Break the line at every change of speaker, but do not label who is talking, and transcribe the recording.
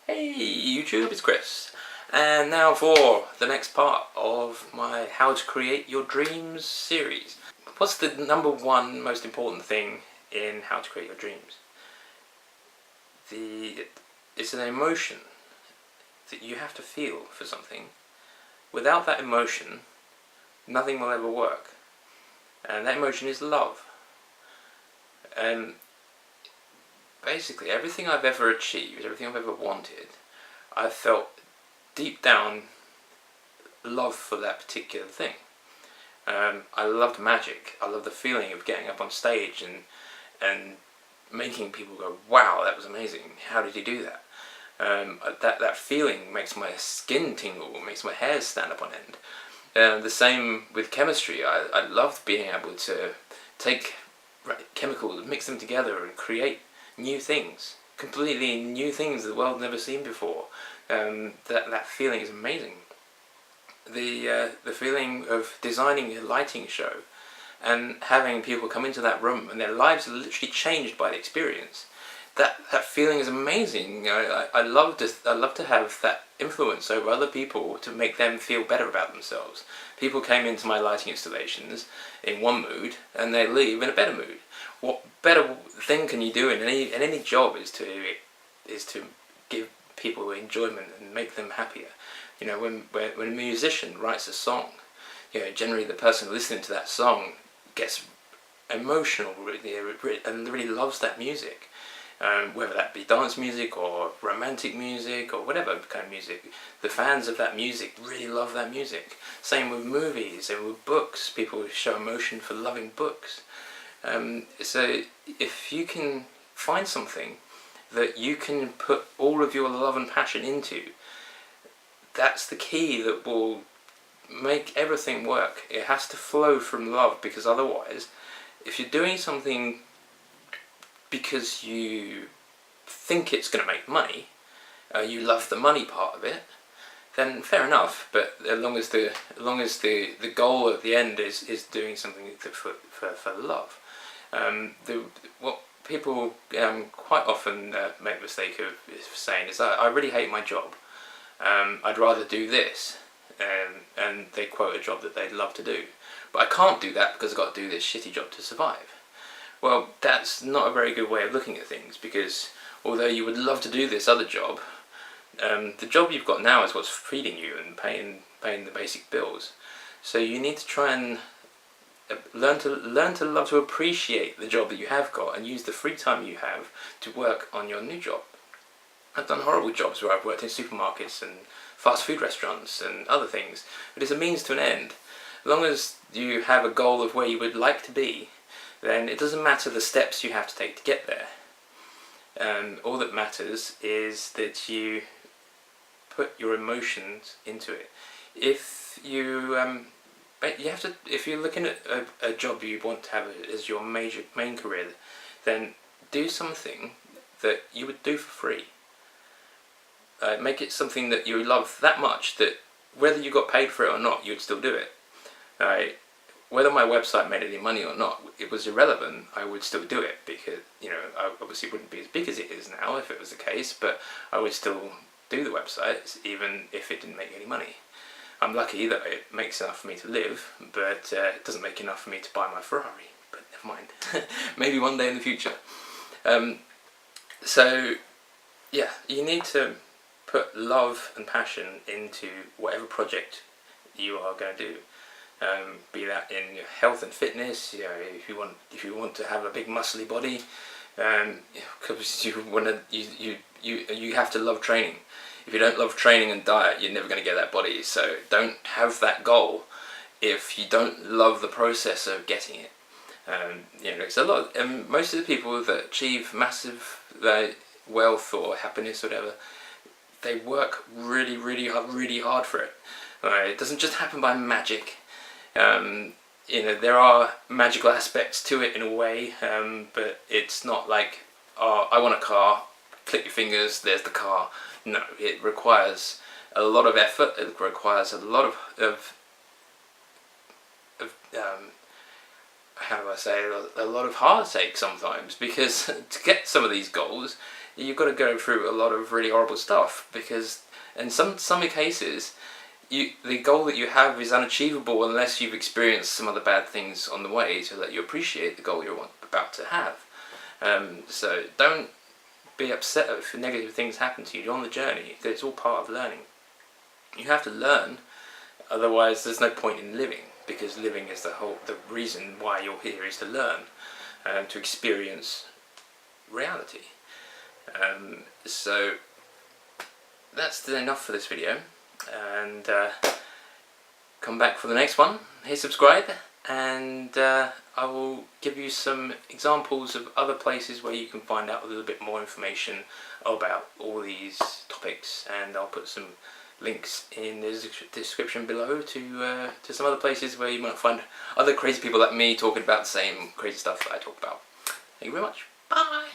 Hey YouTube, it's Chris, and now for the next part of my How to Create Your Dreams series. What's the number one most important thing in How to Create Your Dreams? It's an emotion that you have to feel for something. Without that emotion, nothing will ever work, and that emotion is love. And basically everything I've ever achieved, everything I've ever wanted, I've felt deep down love for that particular thing. I loved magic. I loved the feeling of getting up on stage and making people go, wow, that was amazing, how did you do that? That feeling makes my skin tingle, makes my hair stand up on end. The same with chemistry. I loved being able to take chemicals, mix them together and create new things, completely new things the world never seen before. That feeling is amazing. The feeling of designing a lighting show and having people come into that room and their lives are literally changed by the experience. That feeling is amazing. I love to have that influence over other people to make them feel better about themselves. People came into my lighting installations in one mood and they leave in a better mood. What better thing can you do in any job is to give people enjoyment and make them happier. You know, when a musician writes a song, you know, generally the person listening to that song gets emotional and really loves that music. Whether that be dance music or romantic music or whatever kind of music, the fans of that music really love that music. Same with movies and with books. People show emotion for loving books. So if you can find something that you can put all of your love and passion into, that's the key that will make everything work. It has to flow from love, because otherwise, if you're doing something because you think it's going to make money, you love the money part of it, then fair enough. But as long as the goal at the end is doing something for love. What people quite often make the mistake of saying is, I really hate my job, I'd rather do this, and they quote a job that they'd love to do, but I can't do that because I've got to do this shitty job to survive. Well, that's not a very good way of looking at things, because although you would love to do this other job, the job you've got now is what's feeding you and paying the basic bills. So you need to try and learn to love to appreciate the job that you have got and use the free time you have to work on your new job. I've done horrible jobs where I've worked in supermarkets and fast food restaurants and other things, but it's a means to an end. As long as you have a goal of where you would like to be, then it doesn't matter the steps you have to take to get there. All that matters is that you put your emotions into it. If you're looking at a job you want to have as your main career, then do something that you would do for free. Make it something that you love that much that whether you got paid for it or not, you'd still do it. Whether my website made any money or not, it was irrelevant. I would still do it because, you know, I obviously wouldn't be as big as it is now if it was the case, but I would still do the websites even if it didn't make any money. I'm lucky that it makes enough for me to live, but it doesn't make enough for me to buy my Ferrari, but never mind. Maybe one day in the future. So yeah, you need to put love and passion into whatever project you are going to do. Be that in your health and fitness, you know, if you want to have a big muscly body, because you have to love training. If you don't love training and diet, you're never going to get that body. So don't have that goal if you don't love the process of getting it. You know, it's a lot. Most of the people that achieve massive wealth or happiness, or whatever, they work really hard for it. It doesn't just happen by magic. You know, there are magical aspects to it in a way, but it's not like, oh, I want a car, click your fingers, there's the car. No, it requires a lot of effort. It requires a lot of how do I say, a lot of heartache sometimes, because to get some of these goals, you've got to go through a lot of really horrible stuff, because in some cases the goal that you have is unachievable unless you've experienced some other bad things on the way, so that you appreciate the goal you're about to have. So don't be upset if negative things happen to you. You're on the journey. It's all part of learning. You have to learn, otherwise there's no point in living, because living is the reason why you're here is to learn, to experience reality. So that's enough for this video, and come back for the next one. Hit subscribe, and I will give you some examples of other places where you can find out a little bit more information about all these topics, and I'll put some links in the description below to some other places where you might find other crazy people like me talking about the same crazy stuff that I talk about. Thank you very much. Bye!